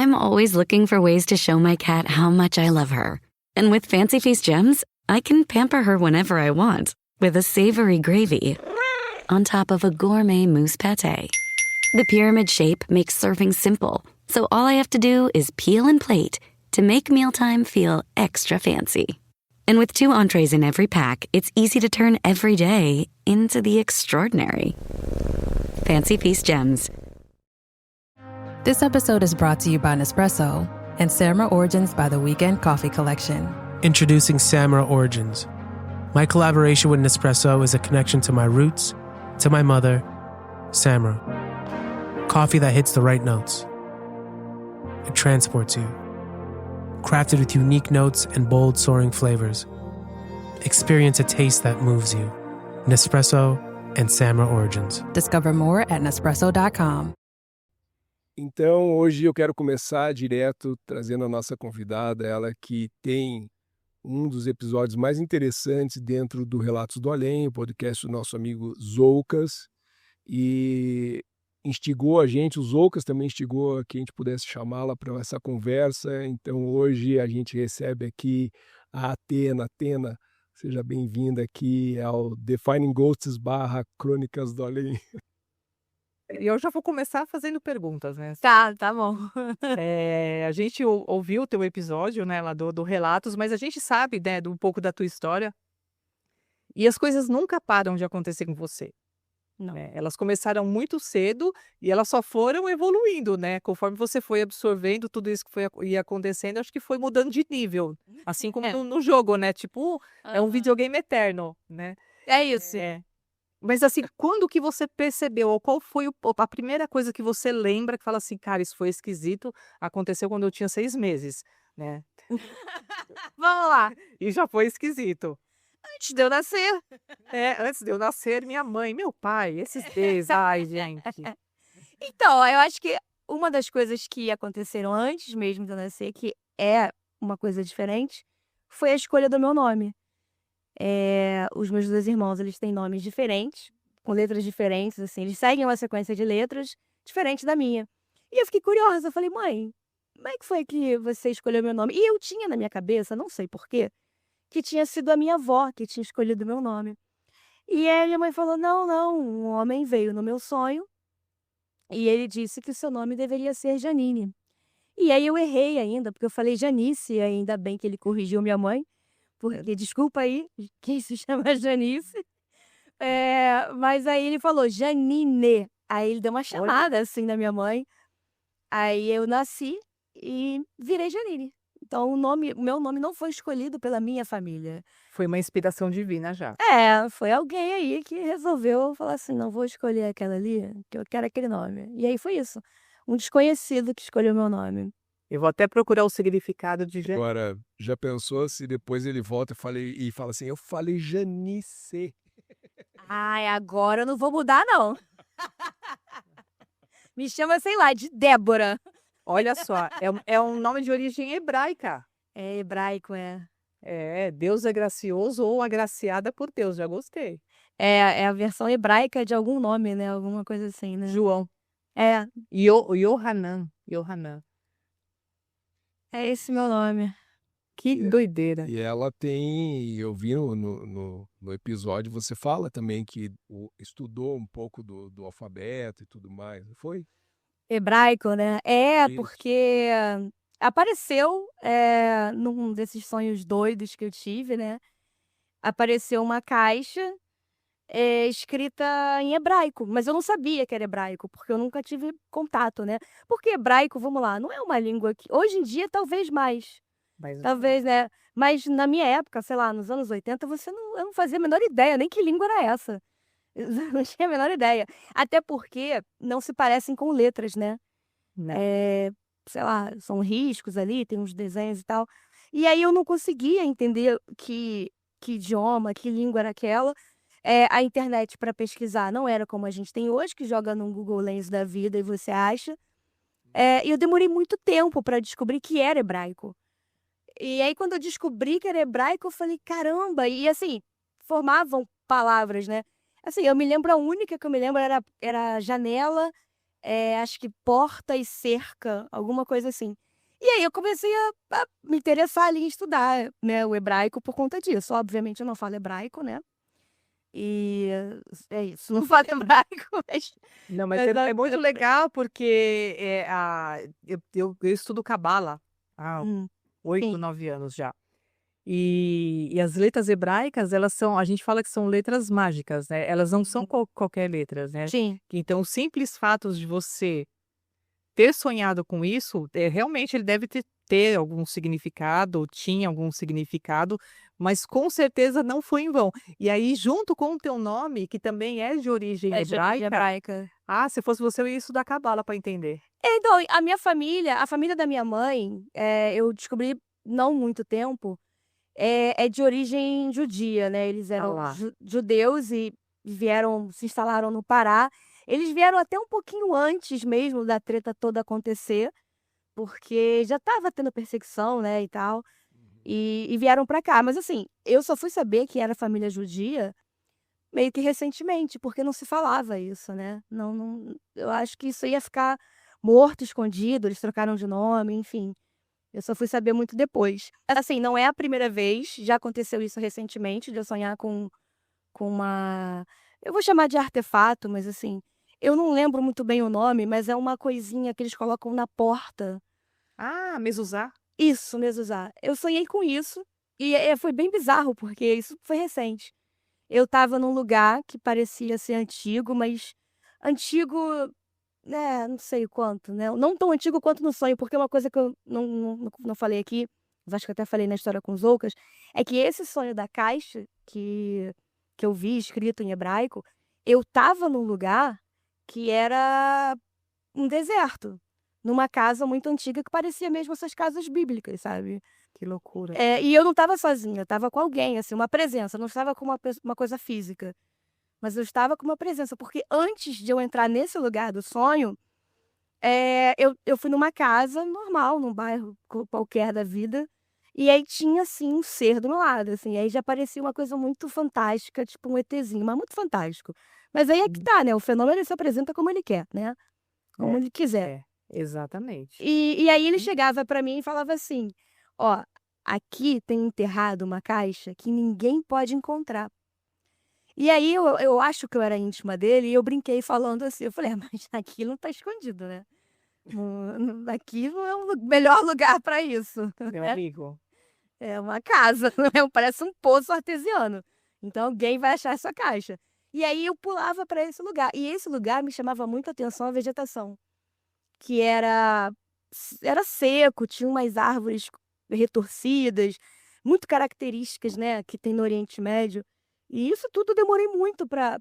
I'm always looking for ways to show my cat how much I love her. And with Fancy Feast gems, I can pamper her whenever I want with a savory gravy on top of a gourmet mousse pâté. The pyramid shape makes serving simple, so all I have to do is peel and plate to make mealtime feel extra fancy. And with 2 entrees in every pack, it's easy to turn every day into the extraordinary. Fancy Feast gems. This episode is brought to you by Nespresso and Samra Origins by the Weekend Coffee Collection. Introducing Samra Origins. My collaboration with Nespresso is a connection to my roots, to my mother, Samra. Coffee that hits the right notes. It transports you. Crafted with unique notes and bold, soaring flavors. Experience a taste that moves you. Nespresso and Samra Origins. Discover more at Nespresso.com. Então, hoje eu quero começar direto trazendo a nossa convidada, ela que tem um dos episódios mais interessantes dentro do Relatos do Além, o podcast do nosso amigo Zoucas, e instigou a gente, o Zoucas também instigou a que a gente pudesse chamá-la para essa conversa. Então, hoje a gente recebe aqui a Atena. Atena, seja bem-vinda aqui ao Defining Ghosts / Crônicas do Além. E eu já vou começar fazendo perguntas, né? Tá bom. A gente ouviu o teu episódio, né, lá do Relatos, mas a gente sabe, né, um pouco da tua história. E as coisas nunca param de acontecer com você. Não. Né? Elas começaram muito cedo e elas só foram evoluindo, né? Conforme você foi absorvendo tudo isso que ia acontecendo, acho que foi mudando de nível. Assim como no jogo, né? Tipo, é um videogame eterno, né? É isso. Mas assim, quando que você percebeu, ou qual foi a primeira coisa que você lembra que fala assim, cara, isso foi esquisito, aconteceu quando eu tinha 6 meses, né? Vamos lá. E já foi esquisito. Antes de eu nascer. Antes de eu nascer, minha mãe, meu pai, esses dois, ai, gente. Então, eu acho que uma das coisas que aconteceram antes mesmo de eu nascer, que é uma coisa diferente, foi a escolha do meu nome. Os meus 2 irmãos, eles têm nomes diferentes, com letras diferentes, assim, eles seguem uma sequência de letras diferente da minha. E eu fiquei curiosa, eu falei, mãe, como é que foi que você escolheu meu nome? E eu tinha na minha cabeça, não sei porquê, que tinha sido a minha avó que tinha escolhido o meu nome. E aí minha mãe falou, não, um homem veio no meu sonho e ele disse que o seu nome deveria ser Janine. E aí eu errei ainda, porque eu falei Janice, ainda bem que ele corrigiu minha mãe, porque, desculpa aí, quem se chama Janice. Mas aí ele falou Janine. Aí ele deu uma chamada assim na minha mãe. Aí eu nasci e virei Janine. Então o meu nome não foi escolhido pela minha família. Foi uma inspiração divina já. Foi alguém aí que resolveu falar assim, não vou escolher aquela ali, que eu quero aquele nome. E aí foi isso. Um desconhecido que escolheu meu nome. Eu vou até procurar o significado de Janine. Agora, já pensou se depois ele volta e fala assim, eu falei Janice. Ai, agora eu não vou mudar, não. Me chama, sei lá, de Débora. Olha só, é um nome de origem hebraica. É hebraico, Deus é gracioso ou agraciada por Deus, já gostei. É a versão hebraica de algum nome, né? Alguma coisa assim, né? João. Yohanan. É esse meu nome. Que doideira. E ela tem, eu vi no episódio, você fala também que estudou um pouco do alfabeto e tudo mais, não foi? Hebraico, né? Isso. Porque apareceu num desses sonhos doidos que eu tive, né? Apareceu uma caixa escrita em hebraico, mas eu não sabia que era hebraico, porque eu nunca tive contato, né? Porque hebraico, vamos lá, não é uma língua que... Hoje em dia, talvez mais. Talvez, né? Mas na minha época, sei lá, nos anos 80, eu não fazia a menor ideia, nem que língua era essa. Eu não tinha a menor ideia. Até porque não se parecem com letras, né? Não. Sei lá, são riscos ali, tem uns desenhos e tal. E aí eu não conseguia entender que idioma, que língua era aquela. A internet para pesquisar não era como a gente tem hoje, que joga no Google Lens da vida e você acha. E eu demorei muito tempo para descobrir que era hebraico. E aí, quando eu descobri que era hebraico, eu falei, caramba! E assim, formavam palavras, né? Assim, eu me lembro, a única que eu me lembro era janela, acho que porta e cerca, alguma coisa assim. E aí eu comecei a me interessar ali em estudar, né, o hebraico por conta disso. Obviamente eu não falo hebraico, né? E é isso, não falo hebraico, mas Não, mas mas é muito legal porque, eu estudo cabala há Hum, 8, sim. 9 anos já. E as letras hebraicas, elas são a gente fala que são letras mágicas, né, elas não são qualquer letras, né. Sim. Então o simples fato de você ter sonhado com isso, realmente ele deve ter algum significado, ou tinha algum significado, mas com certeza não foi em vão. E aí junto com o teu nome, que também é de origem É de hebraica. se fosse você eu ia estudar cabala para entender. Então, a família da minha mãe, eu descobri não muito tempo, é de origem judia, né, eles Ah eram lá. judeus e se instalaram no Pará. Eles vieram até um pouquinho antes mesmo da treta toda acontecer, porque já estava tendo perseguição, né, e tal, e vieram pra cá. Mas assim, eu só fui saber que era família judia meio que recentemente, porque não se falava isso, né. Não, eu acho que isso ia ficar morto, escondido, eles trocaram de nome, enfim. Eu só fui saber muito depois. Assim, não é a primeira vez, já aconteceu isso recentemente, de eu sonhar com uma, eu vou chamar de artefato, mas assim, eu não lembro muito bem o nome, mas é uma coisinha que eles colocam na porta. Ah, mezuzá. Isso, mezuzá. Eu sonhei com isso e, foi bem bizarro, porque isso foi recente. Eu estava num lugar que parecia ser antigo, mas antigo, né, não sei o quanto, né, não tão antigo quanto no sonho, porque uma coisa que eu não falei aqui, mas acho que eu até falei na história com os Oucas, é que esse sonho da caixa que eu vi escrito em hebraico, eu estava num lugar que era um deserto, numa casa muito antiga que parecia mesmo essas casas bíblicas, sabe. Que loucura. E eu não estava sozinha, eu estava com alguém, assim, uma presença, eu não estava com uma coisa física, mas eu estava com uma presença, porque antes de eu entrar nesse lugar do sonho, eu fui numa casa normal, num bairro qualquer da vida, e aí tinha, assim, um ser do meu lado, assim, aí já parecia uma coisa muito fantástica, tipo um ETzinho, mas muito fantástico. Mas aí é que tá, né, o fenômeno ele se apresenta como ele quer, né, como É, ele quiser. exatamente. E aí ele chegava pra mim e falava assim: "Ó, aqui tem enterrado uma caixa que ninguém pode encontrar". E aí eu acho que eu era íntima dele e eu brinquei falando assim, eu falei: mas aqui não tá escondido, né. Aqui não é o melhor lugar pra isso, Meu né. amigo. É uma casa, não é parece um poço artesiano, então alguém vai achar essa caixa". E aí eu pulava pra esse lugar, e esse lugar me chamava muito a atenção a vegetação, que era seco, tinha umas árvores retorcidas, muito características, né, que tem no Oriente Médio. E isso tudo eu demorei muito pra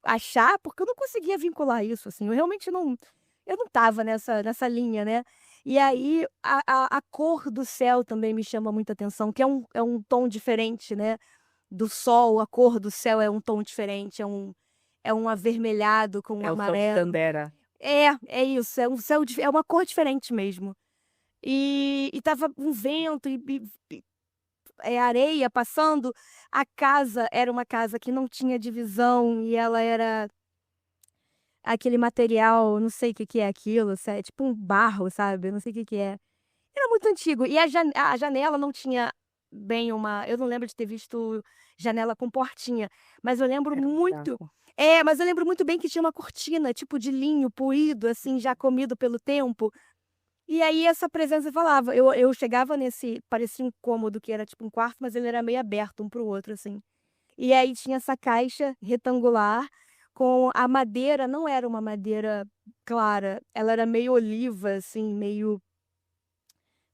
achar, porque eu não conseguia vincular isso, assim, eu não estava nessa linha, né. E aí a cor do céu também me chama muita atenção, que é um tom diferente, né, do sol, a cor do céu é um tom diferente, é um avermelhado com um É o céu de amarelo. Tandera. É isso, é um céu é uma cor diferente mesmo. E estava um vento areia passando, a casa era uma casa que não tinha divisão e ela era aquele material, não sei o que que é aquilo, é tipo um barro, sabe, eu não sei o que que é. Era muito antigo e a janela não tinha bem uma, eu não lembro de ter visto janela com portinha, mas eu lembro Era um muito, buraco. mas eu lembro muito bem que tinha uma cortina, tipo de linho poído, assim, já comido pelo tempo. E aí essa presença falava, eu chegava nesse, parecia um cômodo que era tipo um quarto, mas ele era meio aberto um para o outro, assim. E aí tinha essa caixa retangular com a madeira, não era uma madeira clara, ela era meio oliva, assim, meio, não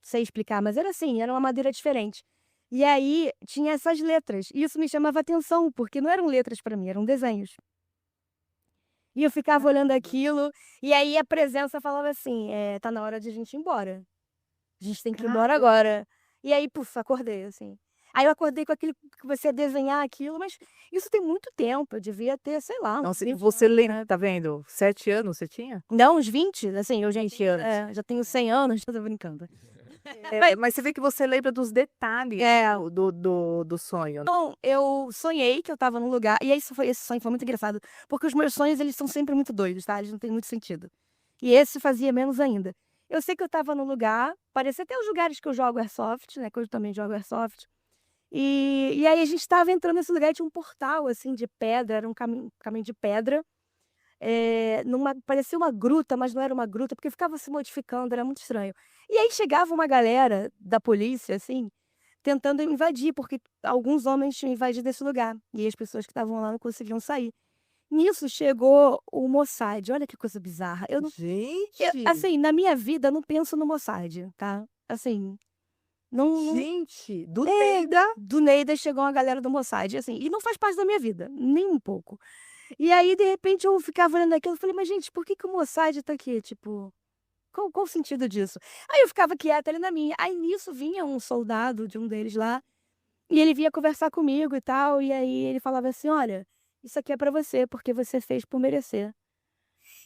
sei explicar, mas era assim, era uma madeira diferente. E aí tinha essas letras, e isso me chamava atenção, porque não eram letras para mim, eram desenhos. E eu ficava olhando aquilo, e aí a presença falava assim: "Tá na hora de a gente ir embora. A gente tem que ir embora Caramba. agora". E aí, puf, acordei, assim. Aí eu acordei com aquilo que você ia desenhar aquilo, mas isso tem muito tempo, eu devia ter, sei lá, uns Nossa, e 20 você anos, lembra, né. tá vendo, 7 anos você tinha? Não, uns 20, assim, eu já 20 anos. já tenho 100 anos, tô brincando. Mas você vê que você lembra dos detalhes do sonho. Então, eu sonhei que eu tava num lugar, e esse sonho foi muito engraçado, porque os meus sonhos, eles são sempre muito doidos, tá? Eles não têm muito sentido. E esse fazia menos ainda. Eu sei que eu tava num lugar, parecia até os lugares que eu jogo Airsoft, né? Que eu também jogo Airsoft. E aí a gente tava entrando nesse lugar e tinha um portal, assim, de pedra, era um caminho de pedra. Parecia uma gruta, mas não era uma gruta, porque ficava se modificando, era muito estranho. E aí chegava uma galera da polícia, assim, tentando invadir, porque alguns homens tinham invadido esse lugar. E as pessoas que estavam lá não conseguiam sair. Nisso chegou o Mossad. Olha que coisa bizarra. Gente! Assim, na minha vida, eu não penso no Mossad, tá? Assim, não. Gente, do Neida. Do Neida chegou uma galera do Mossad, assim, e não faz parte da minha vida, nem um pouco. E aí, de repente, eu ficava olhando aquilo e falei, mas gente, por que o Mossad tá aqui? Tipo, qual o sentido disso? Aí eu ficava quieta ali na minha. Aí nisso vinha um soldado de um deles lá, e ele vinha conversar comigo e tal, e aí ele falava assim, olha, isso aqui é pra você, porque você fez por merecer.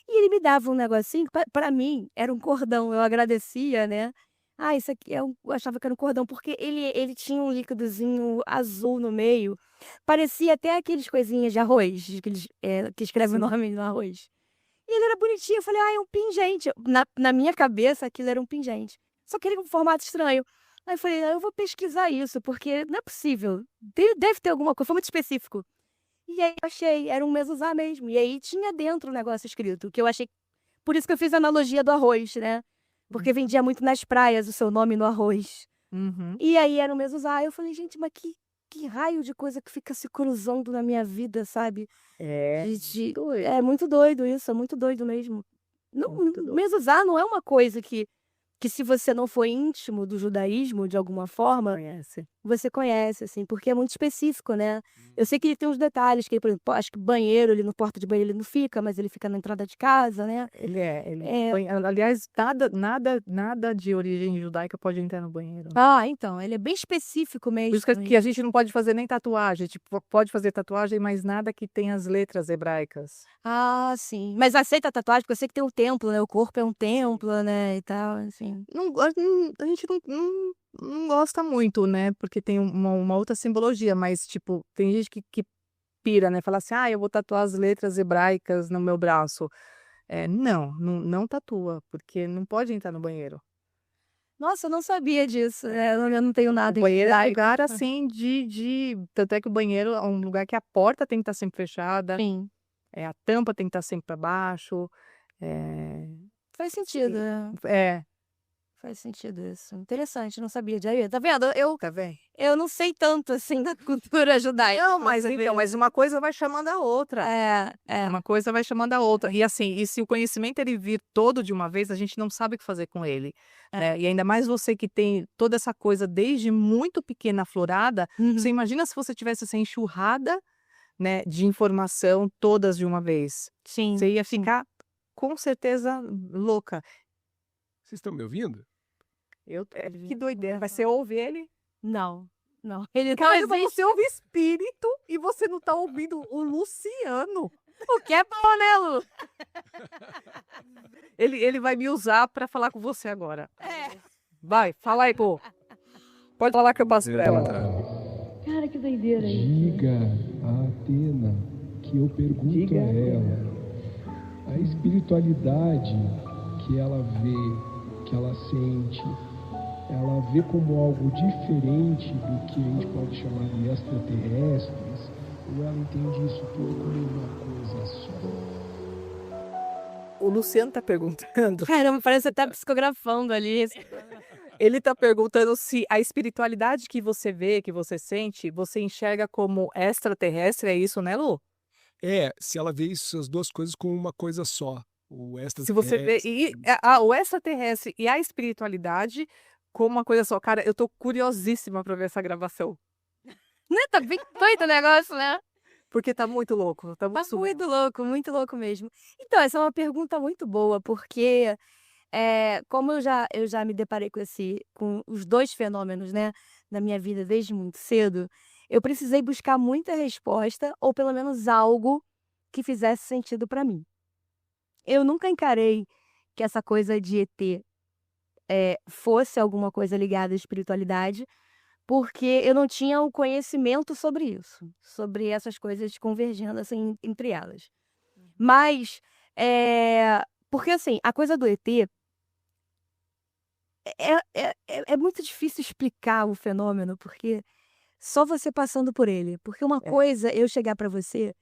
E ele me dava um negocinho, pra mim, era um cordão, eu agradecia, né? Ah, isso aqui, eu achava que era um cordão, porque ele tinha um líquidozinho azul no meio, parecia até aqueles coisinhas de arroz, que escreve o nome no arroz. E ele era bonitinho, eu falei, ah, é um pingente. Na minha cabeça, aquilo era um pingente. Só que ele com um formato estranho. Aí eu falei, eu vou pesquisar isso, porque não é possível. Deve ter alguma coisa, foi muito específico. E aí eu achei, era um mezuzá mesmo. E aí tinha dentro o negócio escrito, que eu achei. Por isso que eu fiz a analogia do arroz, né? Porque vendia muito nas praias o seu nome no arroz. Uhum. E aí era um mezuzá. Eu falei, gente, mas que raio de coisa que fica se cruzando na minha vida, sabe? É muito doido isso, é muito doido mesmo. Mezuzá não é uma coisa que se você não for íntimo do judaísmo, de alguma forma, você conhece, assim, porque é muito específico, né? Eu sei que ele tem uns detalhes, que ele, por exemplo, acho que banheiro, ele no porta de banheiro ele não fica, mas ele fica na entrada de casa, né? Aliás, nada de origem judaica pode entrar no banheiro. Ah, então, ele é bem específico mesmo. Por isso que a gente não pode fazer nem tatuagem. Tipo, pode fazer tatuagem, mas nada que tenha as letras hebraicas. Ah, sim. Mas aceita a tatuagem, porque eu sei que tem um templo, né? O corpo é um templo, né? E tal, assim. A gente não gosta muito, né? Porque tem uma outra simbologia, mas, tipo, tem gente que pira, né? Fala assim, eu vou tatuar as letras hebraicas no meu braço. Não tatua, porque não pode entrar no banheiro. Nossa, eu não sabia disso. Eu não tenho nada O banheiro é um lugar, assim, Tanto é que o banheiro é um lugar que a porta tem que estar sempre fechada. Sim. A tampa tem que estar sempre para baixo. Faz sentido, né? Faz sentido isso. Interessante, não sabia. Tá vendo? Tá vendo? Eu não sei tanto, assim, da cultura judaica. Não, mas uma coisa vai chamando a outra. Uma coisa vai chamando a outra. E assim, se o conhecimento ele vir todo de uma vez, a gente não sabe o que fazer com ele. Né? E ainda mais você que tem toda essa coisa desde muito pequena aflorada, você imagina se você tivesse essa enxurrada, né, de informação todas de uma vez. Sim. Você ia ficar, com certeza, louca. Vocês estão me ouvindo? Que doideira. Mas você ouve ele? Não. Ele Caramba, você ouve espírito e você não tá ouvindo o Luciano. O que é bom, né, Lu? Ele vai me usar pra falar com você agora. Vai, fala aí, pô. Pode falar que eu passo pra ela. Cara, que doideira isso. Diga a Atena que eu pergunto a ela a espiritualidade que ela vê, que ela sente, ela vê como algo diferente do que a gente pode chamar de extraterrestres, ou ela entende isso tudo como uma coisa só? O Luciano tá perguntando. Caramba, parece que você tá psicografando ali. Ele tá perguntando se a espiritualidade que você vê, que você sente, você enxerga como extraterrestre, é isso, né, Lu? Se ela vê essas duas coisas como uma coisa só. Se você vê o extraterrestre e a espiritualidade como uma coisa só. Cara, eu tô curiosíssima pra ver essa gravação. Né? Tá bem doido o negócio, né? Porque tá muito louco. Tá muito louco mesmo. Então, essa é uma pergunta muito boa, porque como eu já me deparei com os dois fenômenos, né, na minha vida desde muito cedo, eu precisei buscar muita resposta, ou pelo menos algo que fizesse sentido pra mim. Eu nunca encarei que essa coisa de ET fosse alguma coisa ligada à espiritualidade, porque eu não tinha o conhecimento sobre isso, sobre essas coisas convergendo assim entre elas. Mas, porque assim, a coisa do ET é muito difícil explicar o fenômeno, porque só você passando por ele. Porque uma coisa é eu chegar para você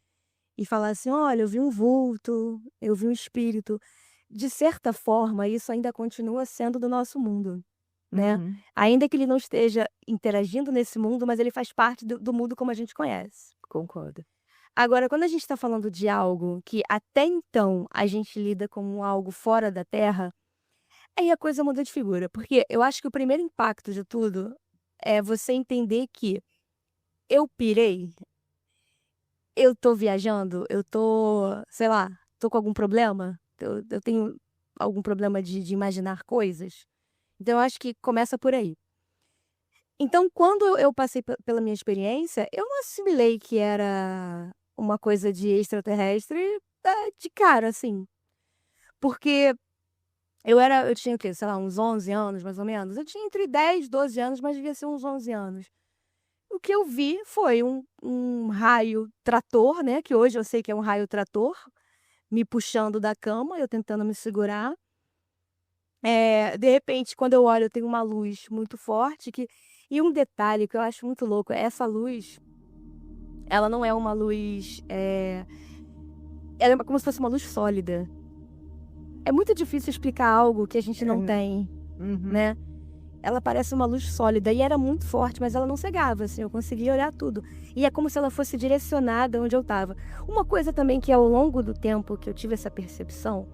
e falar assim: olha, eu vi um vulto, eu vi um espírito. De certa forma, isso ainda continua sendo do nosso mundo, né? Uhum. Ainda que ele não esteja interagindo nesse mundo, mas ele faz parte do mundo como a gente conhece. Concordo. Agora, quando a gente está falando de algo que até então a gente lida como algo fora da Terra, aí a coisa muda de figura. Porque eu acho que o primeiro impacto de tudo é você entender que eu pirei, eu tô viajando, eu tô, sei lá, tô com algum problema, eu tenho algum problema de imaginar coisas. Então, eu acho que começa por aí. Então, quando eu passei pela minha experiência, eu não assimilei que era uma coisa de extraterrestre de cara, assim. Porque eu tinha o quê? Sei lá, uns 11 anos, mais ou menos. Eu tinha entre 10 e 12 anos, mas devia ser uns 11 anos. O que eu vi foi um raio trator, né? Que hoje eu sei que é um raio trator, me puxando da cama, eu tentando me segurar. De repente, quando eu olho, eu tenho uma luz muito forte. E um detalhe que eu acho muito louco, essa luz, ela não é uma luz... ela é como se fosse uma luz sólida. É muito difícil explicar algo que a gente não tem, Uhum. né? Ela parece uma luz sólida e era muito forte, mas ela não cegava, assim, eu conseguia olhar tudo. E é como se ela fosse direcionada onde eu estava. Uma coisa também que ao longo do tempo que eu tive essa percepção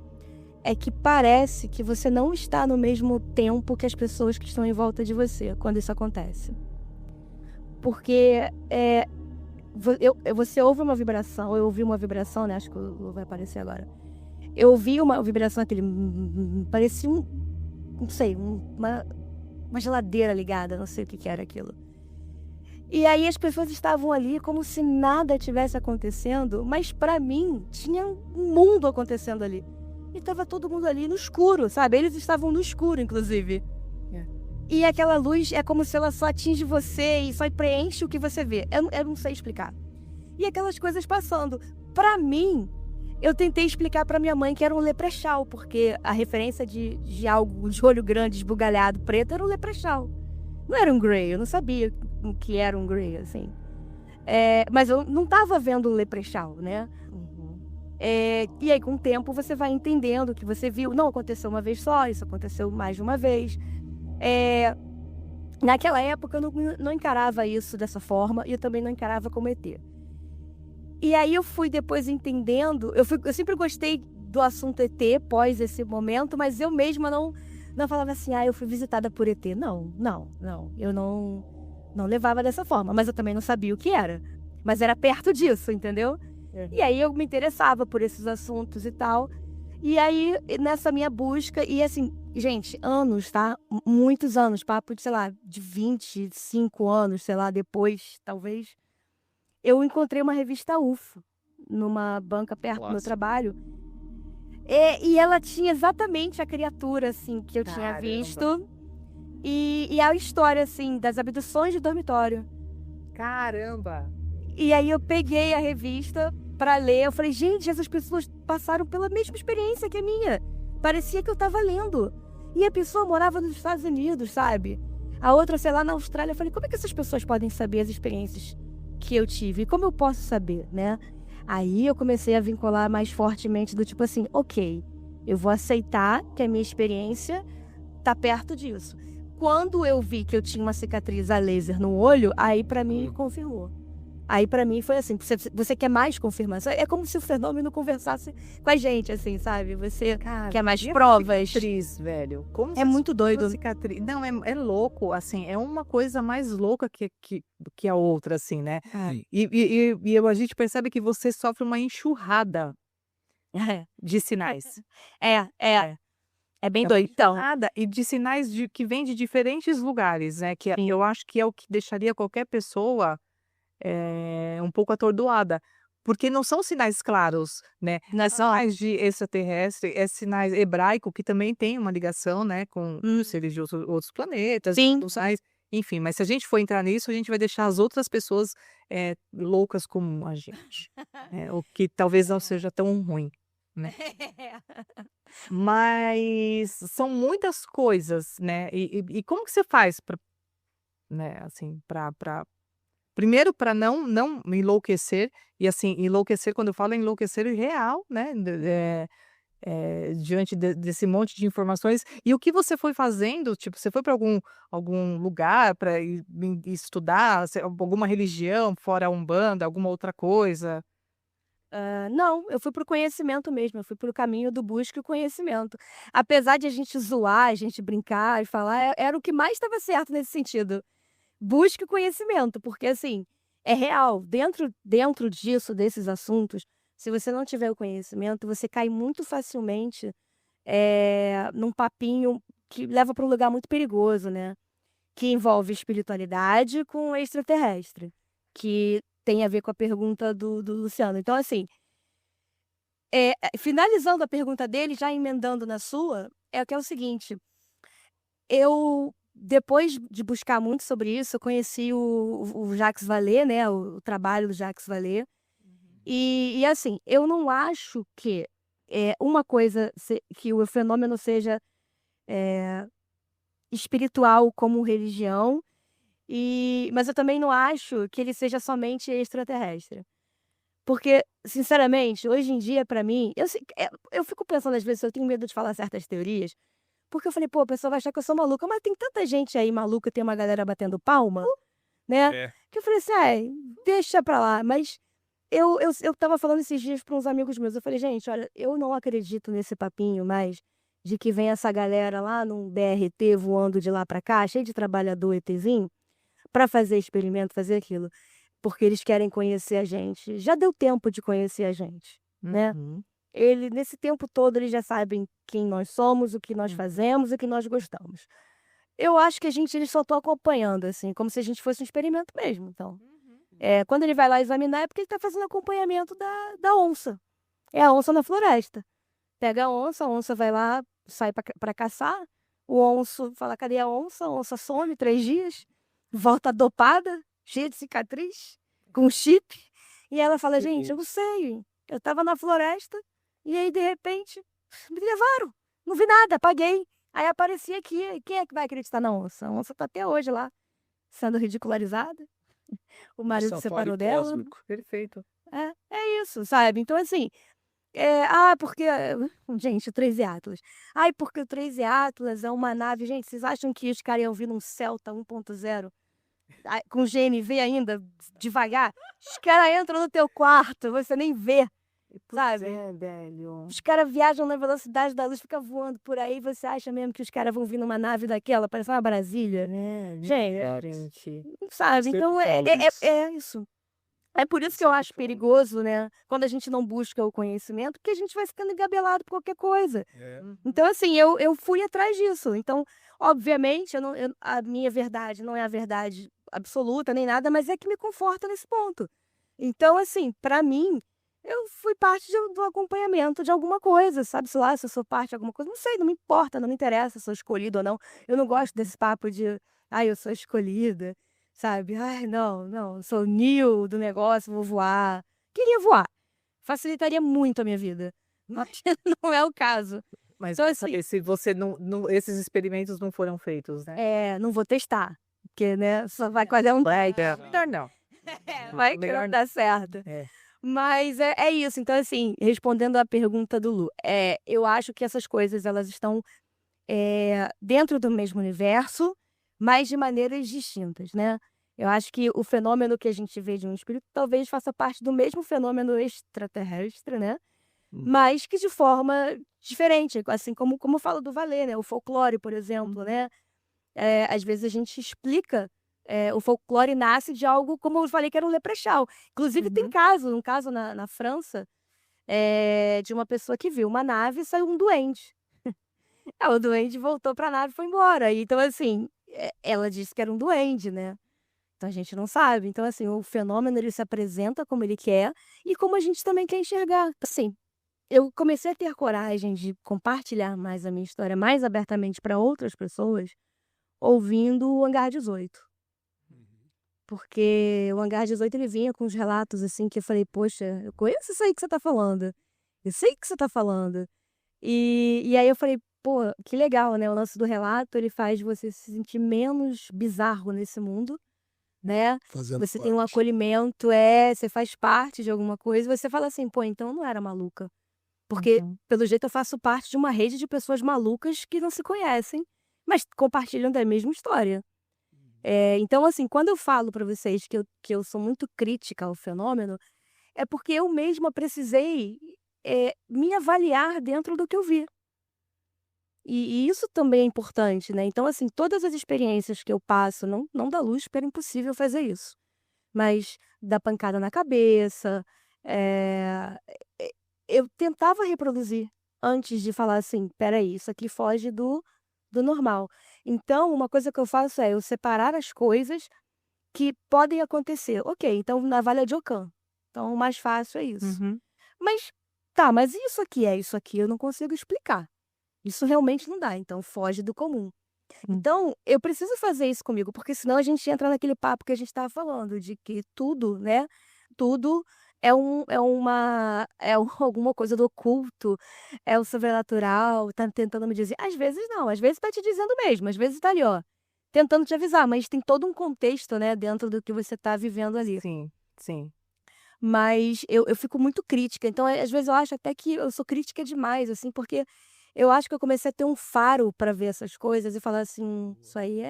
é que parece que você não está no mesmo tempo que as pessoas que estão em volta de você quando isso acontece. Porque você ouve uma vibração, eu ouvi uma vibração, né? Acho que vai aparecer agora. Eu ouvi uma vibração, aquele... parecia não sei, uma geladeira ligada, não sei o que era aquilo. E aí as pessoas estavam ali como se nada tivesse acontecendo, mas pra mim tinha um mundo acontecendo ali. E tava todo mundo ali no escuro, sabe? Eles estavam no escuro, inclusive. E aquela luz é como se ela só atinge você e só preenche o que você vê. Eu não sei explicar. E aquelas coisas passando. Pra mim, eu tentei explicar pra minha mãe que era um leprechaun, porque a referência de algo de olho grande, esbugalhado, preto, era um leprechaun. Não era um grey, eu não sabia o que era um grey, assim. Mas eu não tava vendo um leprechaun, né? E aí, com o tempo, você vai entendendo o que você viu. Não aconteceu uma vez só, isso aconteceu mais de uma vez. Naquela época, eu não encarava isso dessa forma e eu também não encarava como ET. E aí eu fui depois entendendo, eu sempre gostei do assunto ET pós esse momento, mas eu mesma não falava assim, eu fui visitada por ET. Não, eu não levava dessa forma, mas eu também não sabia o que era. Mas era perto disso, entendeu? E aí eu me interessava por esses assuntos e tal. E aí, nessa minha busca, e assim, gente, anos, tá? Muitos anos, papo de, sei lá, de 25 anos, sei lá, depois, talvez. Eu encontrei uma revista UFO numa banca perto do meu trabalho. E ela tinha exatamente a criatura, assim, que eu tinha visto. E a história, assim, das abduções de dormitório. Caramba! E aí eu peguei a revista pra ler. Eu falei, gente, essas pessoas passaram pela mesma experiência que a minha. Parecia que eu tava lendo. E a pessoa morava nos Estados Unidos, sabe? A outra, sei lá, na Austrália. Eu falei, como é que essas pessoas podem saber as experiências que eu tive? E como eu posso saber, né? Aí eu comecei a vincular mais fortemente do tipo assim, ok, eu vou aceitar que a minha experiência tá perto disso. Quando eu vi que eu tinha uma cicatriz a laser no olho, aí pra mim confirmou. Aí pra mim foi assim, você quer mais confirmação? É como se o fenômeno conversasse com a gente, assim, sabe? Você quer mais provas. Cicatriz, velho. Como É muito doido. cicatriz. Não, é louco, assim, é uma coisa mais louca que a outra, assim, né? E a gente percebe que você sofre uma enxurrada de sinais. É bem doido. Então, Nada, e de sinais que vêm de diferentes lugares, né? Que eu acho que é o que deixaria qualquer pessoa um pouco atordoada. porque não são sinais claros, né? Não é só Sinais de extraterrestre, é sinais hebraico, que também tem uma ligação, né, com seres de outros planetas, Sim. não sais, enfim, mas se a gente for entrar nisso, a gente vai deixar as outras pessoas loucas como a gente, o que talvez não seja tão ruim, né? Mas são muitas coisas, né? E como que você faz para, né, assim, primeiro para não enlouquecer, e assim, enlouquecer, quando eu falo enlouquecer real, né? Diante desse monte de informações. E o que você foi fazendo? Tipo, você foi para algum lugar para estudar alguma religião, fora a Umbanda, alguma outra coisa? Não, eu fui pro conhecimento mesmo, eu fui pro caminho do busca e conhecimento. Apesar de a gente zoar, a gente brincar e falar, era o que mais estava certo nesse sentido. Busque o conhecimento, porque assim, é real. Dentro disso, desses assuntos, se você não tiver o conhecimento, você cai muito facilmente num papinho que leva para um lugar muito perigoso, né? Que envolve espiritualidade com extraterrestre, que tem a ver com a pergunta do Luciano. Então, assim, finalizando a pergunta dele, já emendando na sua, que é o seguinte: eu, depois de buscar muito sobre isso, eu conheci o Jacques Vallée, né, o trabalho do Jacques Vallée. E assim, eu não acho que uma coisa, que o fenômeno seja espiritual como religião, mas eu também não acho que ele seja somente extraterrestre. Porque, sinceramente, hoje em dia, para mim, eu fico pensando às vezes, eu tenho medo de falar certas teorias, porque eu falei, pô, a pessoa vai achar que eu sou maluca, mas tem tanta gente aí maluca, tem uma galera batendo palma, né? Que eu falei assim, deixa pra lá. Mas eu tava falando esses dias para uns amigos meus, eu falei, gente, olha, eu não acredito nesse papinho mais de que vem essa galera lá num BRT voando de lá pra cá, cheio de trabalhador ETzinho, pra fazer experimento, fazer aquilo. Porque eles querem conhecer a gente. Já deu tempo de conhecer a gente, né? Nesse tempo todo, eles já sabem quem nós somos, o que nós fazemos e o que nós gostamos. Eu acho que eles só estão acompanhando, assim, como se a gente fosse um experimento mesmo. Então, quando ele vai lá examinar, é porque ele está fazendo acompanhamento da onça. É a onça na floresta. Pega a onça vai lá, sai para caçar. O onço fala, cadê a onça some 3 dias, volta dopada, cheia de cicatriz, com chip. E ela fala, gente, eu não sei, eu estava na floresta e aí, de repente, me levaram. Não vi nada, apaguei. Aí apareci aqui. Quem é que vai acreditar na onça? A onça está até hoje lá, sendo ridicularizada. O marido se separou dela. Perfeito. É isso, sabe? Então, assim, porque... Gente, o 3 Atlas. Ai, porque o 3 Atlas é uma nave... Gente, vocês acham que os caras iam vir num Celta 1.0? Com GNV ainda, devagar? Os caras entram no teu quarto, você nem vê, sabe? Velho. Os caras viajam na velocidade da luz, fica voando por aí, você acha mesmo que os caras vão vir numa nave daquela, parece uma Brasília? Gente, sabe? Então, é isso. É por isso que eu acho perigoso, né? Quando a gente não busca o conhecimento, porque a gente vai ficando engabelado por qualquer coisa. Então, assim, eu fui atrás disso. Então, obviamente, a minha verdade não é a verdade absoluta nem nada, mas é que me conforta nesse ponto. Então, assim, para mim, eu fui parte do acompanhamento de alguma coisa, sabe? Sei lá, se eu sou parte de alguma coisa, não sei, não me importa, não me interessa se eu sou escolhida ou não. Eu não gosto desse papo de, eu sou escolhida. Sabe? Ai, não, sou o Neo do negócio, vou voar. Queria voar. Facilitaria muito a minha vida. Mas não é o caso. Mas então, assim, se você esses experimentos não foram feitos, né? Não vou testar. Porque, né, só vai quase um... Melhor não. Vai que não dá certo. Mas é isso. Então, assim, respondendo à pergunta do Lu, eu acho que essas coisas, elas estão dentro do mesmo universo, mas de maneiras distintas, né? Eu acho que o fenômeno que a gente vê de um espírito talvez faça parte do mesmo fenômeno extraterrestre, né? Mas que de forma diferente, assim como eu falo do Vallée, né? O folclore, por exemplo, né? Às vezes a gente explica, o folclore nasce de algo, como eu falei, que era um leprechaun. Inclusive tem um caso na França, de uma pessoa que viu uma nave e saiu um duende. O duende voltou para a nave e foi embora. Então, assim, ela disse que era um duende, né? Então a gente não sabe. Então, assim, o fenômeno ele se apresenta como ele quer e como a gente também quer enxergar. Assim, eu comecei a ter coragem de compartilhar mais a minha história mais abertamente para outras pessoas ouvindo o Hangar 18. Porque o Hangar 18 ele vinha com uns relatos assim que eu falei, poxa, eu conheço isso aí que você tá falando. Eu sei o que você tá falando. E aí eu falei, pô, que legal, né? O lance do relato, ele faz você se sentir menos bizarro nesse mundo, né? Fazendo Você tem um parte. acolhimento, você faz parte de alguma coisa, e você fala assim, pô, então eu não era maluca. Porque, pelo jeito, eu faço parte de uma rede de pessoas malucas que não se conhecem, mas compartilham da mesma história. Então, assim, quando eu falo para vocês que eu sou muito crítica ao fenômeno, é porque eu mesma precisei me avaliar dentro do que eu vi. E isso também é importante, né? Então, assim, todas as experiências que eu passo, não da luz, porque era impossível fazer isso, mas da pancada na cabeça, eh, eu tentava reproduzir antes de falar assim: peraí, isso aqui foge do normal. Então, uma coisa que eu faço é eu separar as coisas que podem acontecer. Ok, então navalha de Ockham. Então, o mais fácil é isso. Mas, tá, mas isso aqui é isso aqui, eu não consigo explicar. Isso realmente não dá, então foge do comum. Então, eu preciso fazer isso comigo, porque senão a gente entra naquele papo que a gente estava falando, de que tudo, né? Tudo alguma coisa do oculto, é o sobrenatural, tá tentando me dizer. Às vezes não, às vezes tá te dizendo mesmo, às vezes tá ali, ó, tentando te avisar, mas tem todo um contexto, né, dentro do que você tá vivendo ali. Sim, sim. Mas eu fico muito crítica, então às vezes eu acho até que eu sou crítica demais, assim, porque eu acho que eu comecei a ter um faro para ver essas coisas e falar assim: "Isso aí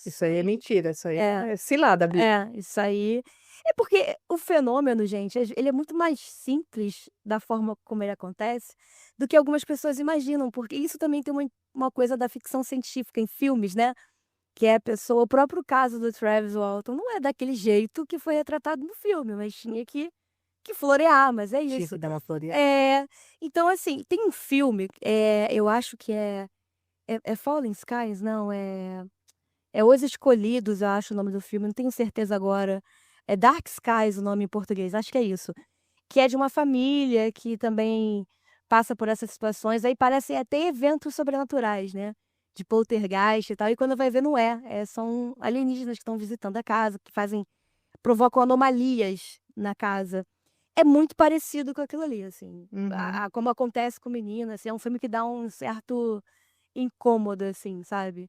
Isso aí é mentira, isso aí É. é cilada, Bia. isso aí". É porque o fenômeno, gente, ele é muito mais simples da forma como ele acontece do que algumas pessoas imaginam, porque isso também tem uma coisa da ficção científica em filmes, né, que é a pessoa o próprio caso do Travis Walton não é daquele jeito que foi retratado no filme, mas tinha que florear, mas é Tinha isso. que dar uma floreada. Então assim, tem um filme, eu acho que é Fallen Skies? Não, é Os Escolhidos, eu acho o nome do filme, não tenho certeza agora. É Dark Skies o nome em português, acho que é isso. Que é de uma família que também passa por essas situações, aí parecem até eventos sobrenaturais, né, de poltergeist e tal, e quando vai ver não são alienígenas que estão visitando a casa, que provocam anomalias na casa. É muito parecido com aquilo ali, assim, como acontece com Menina, assim, é um filme que dá um certo incômodo, assim, sabe.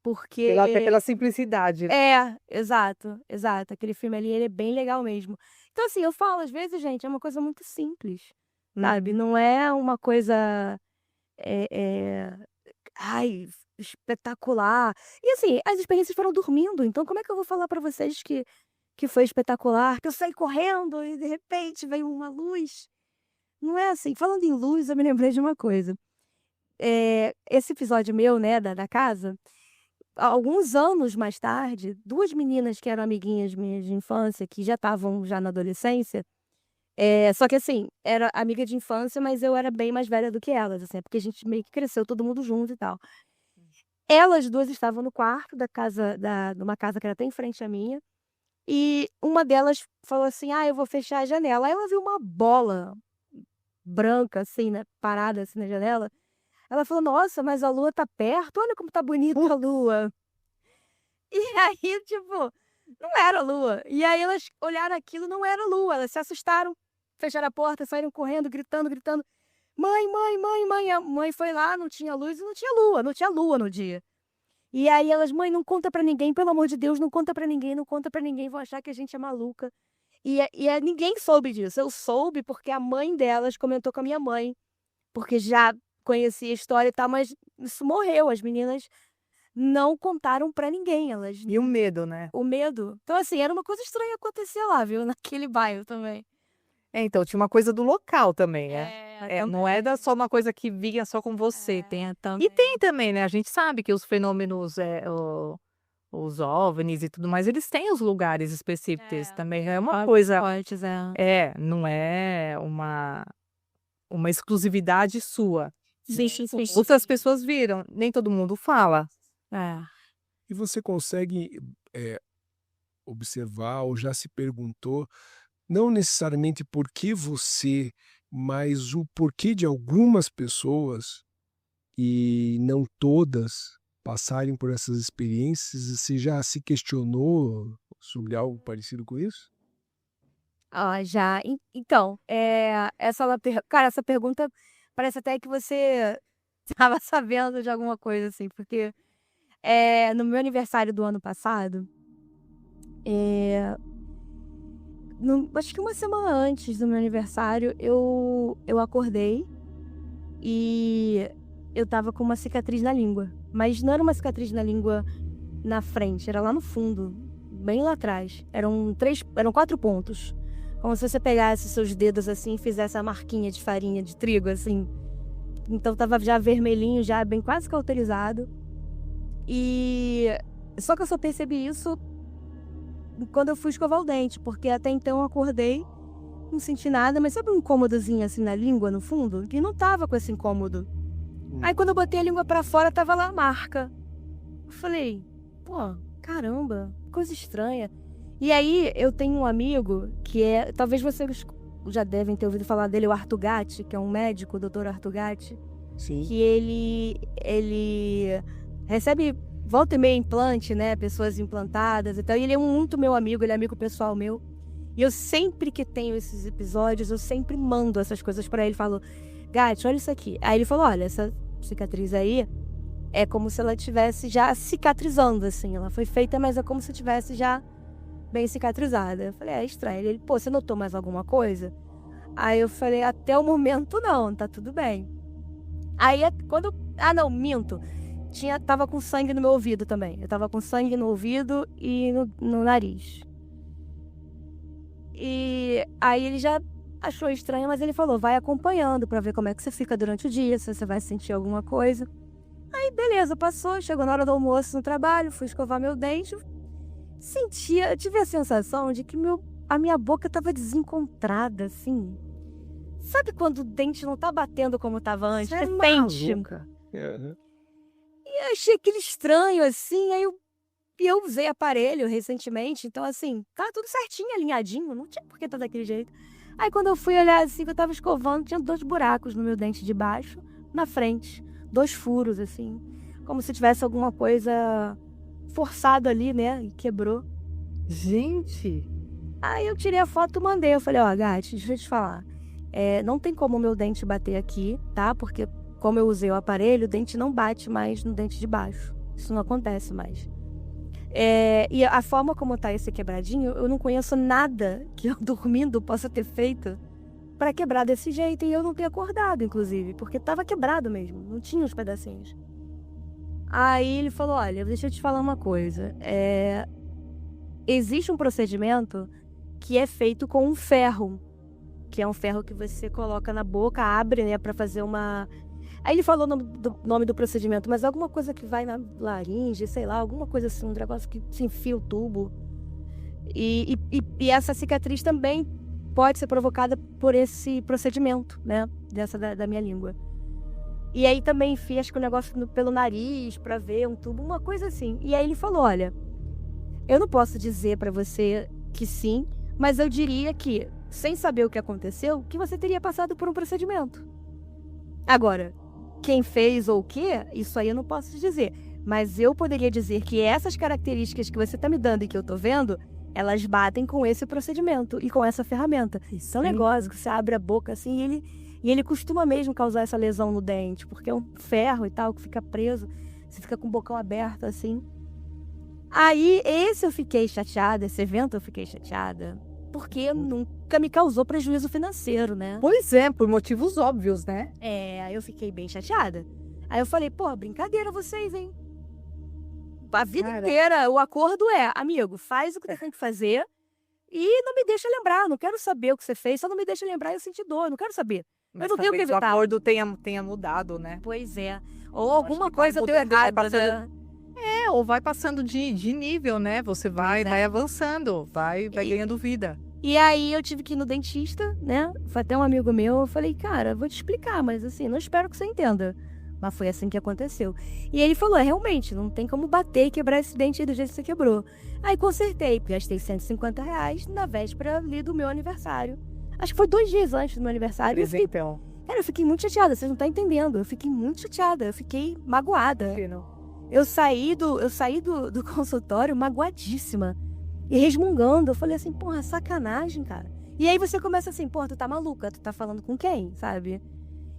Porque Até pela simplicidade, né? exato, exato. Aquele filme ali, ele é bem legal mesmo. Então, assim, eu falo, às vezes, gente, é uma coisa muito simples, sabe? Não é uma coisa, eh eh, ai, espetacular. E, assim, as experiências foram dormindo, então como é que eu vou falar pra vocês que foi espetacular, que eu saí correndo e, de repente, veio uma luz? Não é assim. Falando em luz, eu me lembrei de uma coisa. Esse episódio meu, né, da casa, alguns anos mais tarde, 2 meninas que eram amiguinhas minhas de infância, que já estavam já na adolescência, só que assim, era amiga de infância, mas eu era bem mais velha do que elas, assim, porque a gente meio que cresceu todo mundo junto e tal. Elas 2 estavam no quarto da casa de uma casa que era até em frente à minha, e uma delas falou assim: "Ah, eu vou fechar a janela". Aí ela viu uma bola branca, assim, né, parada assim na janela. Ela falou: "Nossa, mas a lua tá perto, olha como tá bonita a lua". E aí, tipo, não era lua. E aí elas olharam aquilo, não era lua, elas se assustaram, fecharam a porta, saíram correndo, gritando, gritando: "Mãe, mãe, mãe, mãe". A mãe foi lá, não tinha luz e não tinha lua no dia. E aí elas: "Mãe, não conta pra ninguém, pelo amor de Deus, não conta pra ninguém, não conta pra ninguém, vão achar que a gente é maluca". Ninguém soube disso, eu soube porque a mãe delas comentou com a minha mãe, porque já conhecia a história e tal, mas isso morreu, as meninas não contaram pra ninguém, elas E o medo, né? o medo. Então, assim, era uma coisa estranha acontecer lá, viu, naquele bairro também. Então tinha uma coisa do local também, não também. era só uma coisa que vinha só com você. Tem E também. tem também, né, a gente sabe que os fenômenos, os OVNIs e tudo mais, eles têm os lugares específicos também, é uma coisa Fortes, não é uma exclusividade sua. Sim, sim, sim. Outras pessoas viram, nem todo mundo fala. E você consegue observar ou já se perguntou, não necessariamente por que você, mas o porquê de algumas pessoas, e não todas, passarem por essas experiências? Você já se questionou sobre algo parecido com isso? Já. Então, cara, essa pergunta parece até que você estava sabendo de alguma coisa, assim, porque no meu aniversário do ano passado, acho que uma semana antes do meu aniversário, eu acordei e eu tava com uma cicatriz na língua. Mas não era uma cicatriz na língua na frente, era lá no fundo, bem lá atrás. Eram 4 pontos. Como se você pegasse seus dedos assim e fizesse a marquinha de farinha de trigo, assim. Então tava já vermelhinho, já bem quase cauterizado. Só que eu só percebi isso quando eu fui escovar o dente, porque até então eu acordei, não senti nada, mas sabe um incômodozinho assim na língua, no fundo? Que não tava com esse incômodo. Aí quando eu botei a língua pra fora, tava lá a marca. Eu falei, pô, caramba, coisa estranha. E aí eu tenho um amigo que talvez vocês já devem ter ouvido falar dele, o Arthur Gatti, que é um médico, o Dr. Arthur Gatti. Sim. Que ele recebe volta e meia implante, né? Pessoas implantadas e tal. E ele é muito meu amigo, ele é amigo pessoal meu. E eu sempre que tenho esses episódios, eu sempre mando essas coisas pra ele. Falo, Gatti, olha isso aqui. Aí ele falou, olha, essa cicatriz aí é como se ela estivesse já cicatrizando, assim. Ela foi feita, mas é como se estivesse já bem cicatrizada. Eu falei, é estranho. Ele, pô, você notou mais alguma coisa? Aí eu falei, até o momento não, tá tudo bem. Aí quando... não, minto. Tava com sangue no meu ouvido também. Eu tava com sangue no ouvido e no nariz. E aí ele já achou estranho, mas ele falou, vai acompanhando pra ver como é que você fica durante o dia, se você vai sentir alguma coisa. Aí beleza, passou, chegou na hora do almoço no trabalho, fui escovar meu dente. Tive a sensação de que a minha boca tava desencontrada, assim. Sabe quando o dente não tá batendo como tava antes? Você é sente. maluca. E eu achei aquele estranho, assim, aí eu usei aparelho recentemente, então assim, tá tudo certinho, alinhadinho, não tinha por que tá daquele jeito. Aí quando eu fui olhar assim, que eu tava escovando, tinha 2 buracos no meu dente de baixo, na frente, 2 furos, assim, como se tivesse alguma coisa forçado ali, né, e quebrou. Gente! Aí eu tirei a foto e mandei, eu falei, ó, Gatti, deixa eu te falar, não tem como o meu dente bater aqui, tá, porque como eu usei o aparelho, o dente não bate mais no dente de baixo, isso não acontece mais. E a forma como tá esse quebradinho, eu não conheço nada que eu dormindo possa ter feito pra quebrar desse jeito. E eu não ter acordado, inclusive, porque tava quebrado mesmo, não tinha os pedacinhos. Aí ele falou, olha, deixa eu te falar uma coisa. Existe um procedimento que é feito com um ferro, que é um ferro que você coloca na boca, abre, né, pra fazer uma... Aí ele falou o nome do procedimento, mas alguma coisa que vai na laringe, sei lá, alguma coisa assim, um negócio que se enfia o tubo. E essa cicatriz também pode ser provocada por esse procedimento, né, da minha língua. E aí também enfia, acho que o negócio pelo nariz, pra ver um tubo, uma coisa assim. E aí ele falou, olha, eu não posso dizer pra você que sim, mas eu diria que, sem saber o que aconteceu, que você teria passado por um procedimento. Agora, quem fez ou o quê, isso aí eu não posso te dizer. Mas eu poderia dizer que essas características que você tá me dando e que eu tô vendo, elas batem com esse procedimento e com essa ferramenta. Isso é um negócio que você abre a boca assim e ele costuma mesmo causar essa lesão no dente, porque é um ferro e tal que fica preso, você fica com o bocão aberto assim. Aí esse eu fiquei chateada, esse evento eu fiquei chateada, porque nunca me causou prejuízo financeiro, né? Pois é, por motivos óbvios, né? Aí eu fiquei bem chateada. Aí eu falei, pô, brincadeira vocês, hein? A vida inteira, o acordo é, amigo, faz o que você tem que fazer e não me deixa lembrar, não quero saber o que você fez, só não me deixa lembrar e eu senti dor, não quero saber. Mas eu não tenho que evitar. O acordo tenha mudado, né? Pois é. Ou alguma coisa deu errado, né? Ou vai passando de nível, né? Você vai avançando, vai ganhando vida. E aí eu tive que ir no dentista, né? Foi até um amigo meu, eu falei, cara, vou te explicar, mas assim, não espero que você entenda. Mas foi assim que aconteceu. E ele falou, realmente, não tem como bater e quebrar esse dente aí do jeito que você quebrou. Aí consertei, gastei R$150 na véspera ali do meu aniversário. Acho que foi 2 dias antes do meu aniversário. Eu fiquei muito chateada, vocês não estão entendendo. Eu fiquei muito chateada, eu fiquei magoada. Eu saí do consultório magoadíssima e resmungando. Eu falei assim, porra, sacanagem, cara. E aí você começa assim, porra, tu tá maluca, tu tá falando com quem, sabe?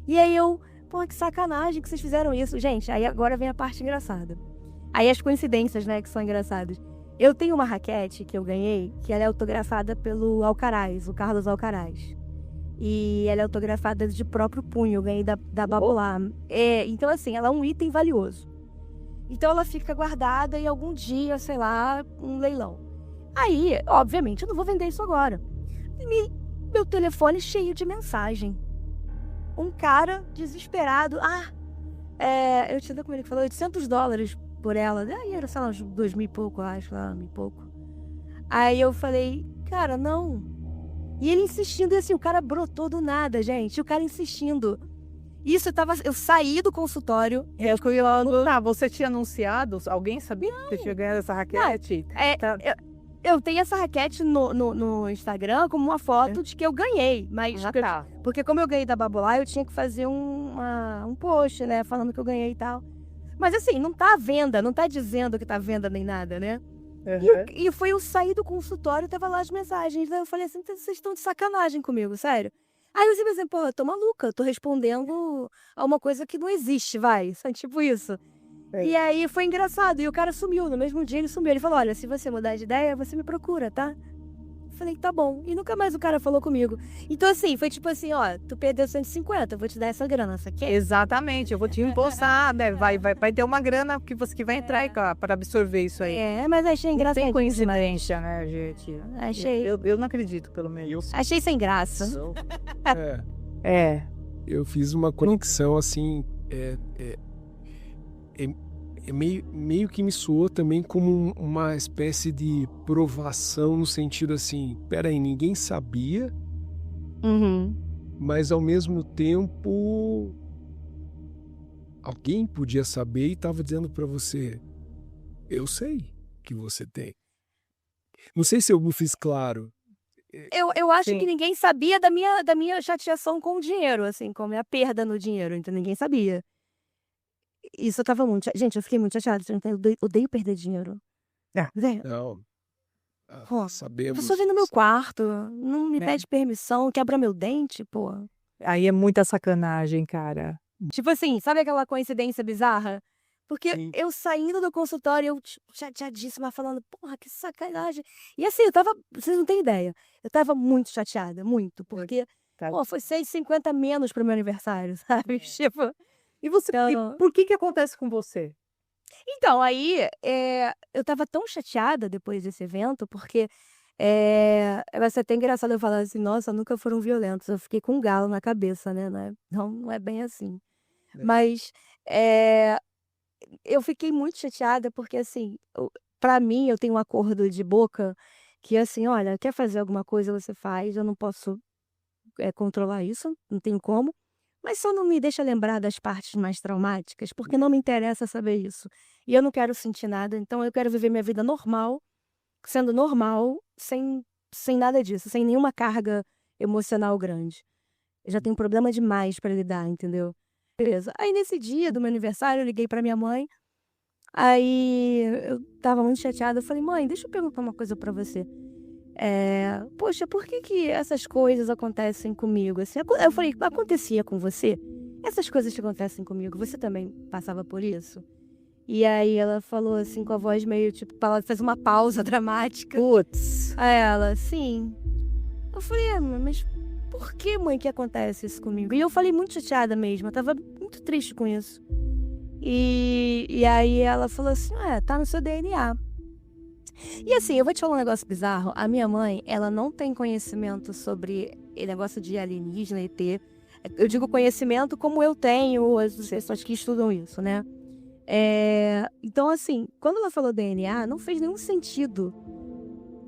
E aí eu, porra, que sacanagem que vocês fizeram isso. Gente, aí agora vem a parte engraçada. Aí as coincidências, né, que são engraçadas. Eu tenho uma raquete que eu ganhei, que ela é autografada pelo Alcaraz, o Carlos Alcaraz. E ela é autografada de próprio punho, eu ganhei da Babolá. Então, assim, ela é um item valioso. Então, ela fica guardada e algum dia, sei lá, um leilão. Aí, obviamente, eu não vou vender isso agora. Meu telefone cheio de mensagem. Um cara desesperado. Eu te dei como ele falou, $800 por ela. Aí era, sei lá, uns 2.000 e pouco, acho, lá, 1.000 e pouco. Aí eu falei, cara, não. E ele insistindo, e assim, o cara brotou do nada, gente. O cara insistindo. Isso, eu saí do consultório. Você tinha anunciado? Alguém sabia que você tinha ganhado essa raquete? Eu tenho essa raquete no Instagram como uma foto de que eu ganhei. Mas porque como eu ganhei da Babolá, eu tinha que fazer um post, né? Falando que eu ganhei e tal. Mas assim, não tá à venda, não tá dizendo que tá à venda nem nada, né? E foi eu sair do consultório, tava lá as mensagens. Aí eu falei assim, vocês estão de sacanagem comigo, sério? Aí eu disse assim, pô, eu tô maluca, eu tô respondendo a uma coisa que não existe, vai. Tipo isso. E aí foi engraçado, e o cara sumiu, no mesmo dia ele sumiu. Ele falou, olha, se você mudar de ideia, você me procura, tá? Eu falei, tá bom. E nunca mais o cara falou comigo. Então assim, foi tipo assim, ó, tu perdeu 150, eu vou te dar essa grana, essa aqui. Exatamente, eu vou te reembolsar, né? Vai ter uma grana que vai entrar para absorver isso aí. Mas achei engraçado. Tem coincidência, né, gente? Achei. Eu não acredito, pelo menos. Achei sem graça. Eu fiz uma conexão assim, meio que me soou também como uma espécie de provação no sentido assim, peraí, ninguém sabia, mas ao mesmo tempo alguém podia saber e estava dizendo para você, eu sei que você tem. Não sei se eu me fiz claro. Eu acho que ninguém sabia da minha chateação com o dinheiro, assim, com a minha perda no dinheiro, então ninguém sabia. Isso eu tava muito... Gente, eu fiquei muito chateada, eu odeio perder dinheiro. Não. Sabemos. A pessoa vem no meu quarto, não me pede permissão, quebra meu dente, pô. Aí é muita sacanagem, cara. Tipo assim, sabe aquela coincidência bizarra? Porque eu saindo do consultório, eu chateadíssima, falando, porra, que sacanagem. E assim, vocês não têm ideia, eu tava muito chateada, muito, porque, foi R$6,50 menos pro meu aniversário, sabe? Tipo... E você, por que acontece com você? Então, aí, eu tava tão chateada depois desse evento, porque vai ser até engraçado eu falar assim, nossa, nunca foram violentos. Eu fiquei com um galo na cabeça, né? Não é bem assim. Mas eu fiquei muito chateada porque, assim, pra mim, eu tenho um acordo de boca que, assim, olha, quer fazer alguma coisa, você faz. Eu não posso controlar isso, não tenho como. Mas só não me deixa lembrar das partes mais traumáticas, porque não me interessa saber isso. E eu não quero sentir nada, então eu quero viver minha vida normal, sendo normal, sem nada disso, sem nenhuma carga emocional grande. Eu já tenho problema demais para lidar, entendeu? Beleza. Aí nesse dia do meu aniversário, eu liguei para minha mãe, aí eu tava muito chateada, eu falei, mãe, deixa eu perguntar uma coisa para você. Poxa, por que essas coisas acontecem comigo? Assim, eu falei, acontecia com você? Essas coisas que acontecem comigo, você também passava por isso? E aí ela falou assim, com a voz meio tipo, ela fez uma pausa dramática. Putz. Aí ela, sim. Eu falei, mas por que, mãe, que acontece isso comigo? E eu falei muito chateada mesmo, eu tava muito triste com isso. E aí ela falou assim, tá no seu DNA. E assim, eu vou te falar um negócio bizarro. A minha mãe, ela não tem conhecimento sobre o negócio de alienígena, ET. Eu digo conhecimento como eu tenho, as pessoas que estudam isso, né? Então, assim, quando ela falou DNA, não fez nenhum sentido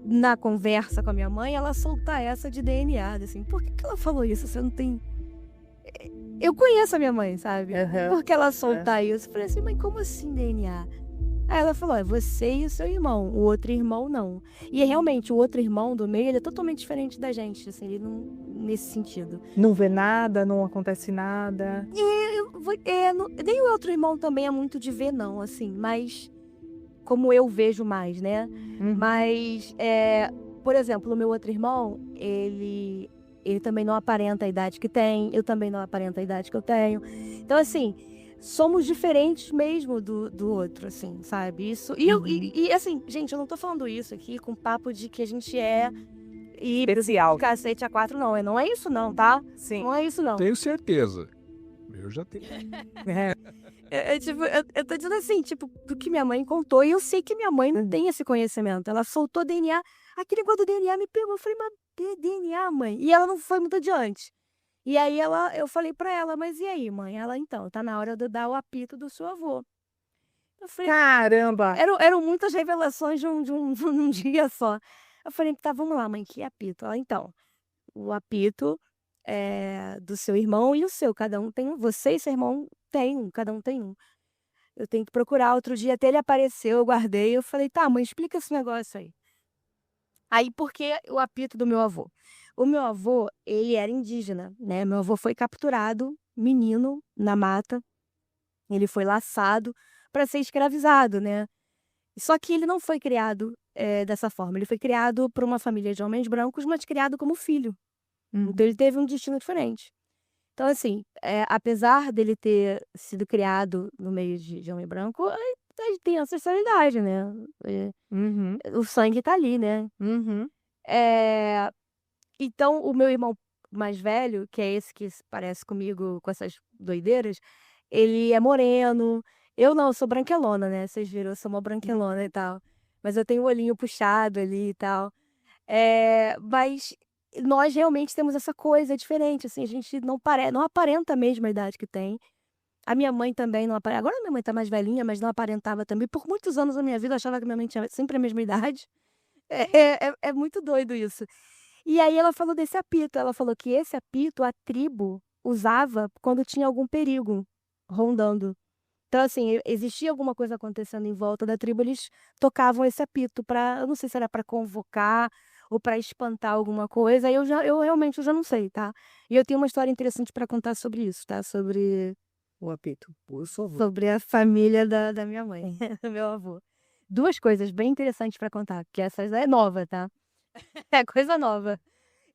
na conversa com a minha mãe ela soltar essa de DNA. Assim, por que ela falou isso? Você não tem... eu conheço a minha mãe, sabe? Aham. Porque ela soltar isso, eu falei assim, mãe, como assim DNA? Aí ela falou, é você e o seu irmão, o outro irmão não. E realmente, o outro irmão do meio, ele é totalmente diferente da gente, assim, ele não, nesse sentido. Não vê nada, não acontece nada. Nem o outro irmão também é muito de ver, não, assim, mas como eu vejo mais, né? Mas, por exemplo, o meu outro irmão, ele também não aparenta a idade que tem, eu também não aparento a idade que eu tenho. Então, assim, somos diferentes mesmo do outro, assim, sabe? Isso. E assim, gente, eu não tô falando isso aqui com papo de que a gente é Especial. cacete a 4, não. Não é isso, não, tá? Sim. Não é isso, não. Tenho certeza. Eu já tenho. Eu tô dizendo assim, tipo, do que minha mãe contou, e eu sei que minha mãe não tem esse conhecimento. Ela soltou DNA, aquele negócio do DNA me pegou. Eu falei, mas DNA, mãe? E ela não foi muito adiante. E aí eu falei pra ela, mas e aí, mãe? Ela, então, tá na hora de eu dar o apito do seu avô. Eu falei, Caramba! eram muitas revelações de um dia só. Eu falei, tá, vamos lá, mãe, que apito? Ela, então, o apito do seu irmão e o seu, cada um tem um. Você e seu irmão tem um, cada um tem um. Eu tenho que procurar. Outro dia até ele apareceu, eu guardei. Eu falei, tá, mãe, explica esse negócio aí. Aí, por que o apito do meu avô? O meu avô, ele era indígena, né? Meu avô foi capturado, menino, na mata. Ele foi laçado para ser escravizado, né? Só que ele não foi criado dessa forma. Ele foi criado por uma família de homens brancos, mas criado como filho. Então, ele teve um destino diferente. Então, assim, apesar dele ter sido criado no meio de homem branco, ele tem ancestralidade, né? O sangue tá ali, né? Então, o meu irmão mais velho, que é esse que parece comigo com essas doideiras, ele é moreno. Eu não, eu sou branquelona, né? Vocês viram, eu sou uma branquelona e tal. Mas eu tenho o olhinho puxado ali e tal. Mas nós realmente temos essa coisa diferente, assim, a gente não aparenta a mesma idade que tem. A minha mãe também não aparenta. Agora minha mãe tá mais velhinha, mas não aparentava também. Por muitos anos da minha vida eu achava que minha mãe tinha sempre a mesma idade. É muito doido isso. E aí ela falou desse apito. Ela falou que esse apito a tribo usava quando tinha algum perigo rondando. Então, assim, existia alguma coisa acontecendo em volta da tribo, eles tocavam esse apito eu não sei se era para convocar ou para espantar alguma coisa. Aí eu realmente já não sei, tá? E eu tenho uma história interessante para contar sobre isso, tá? Sobre O apito, por favor. sobre a família da minha mãe, do meu avô. Duas coisas bem interessantes para contar, porque essa é nova, tá? É coisa nova.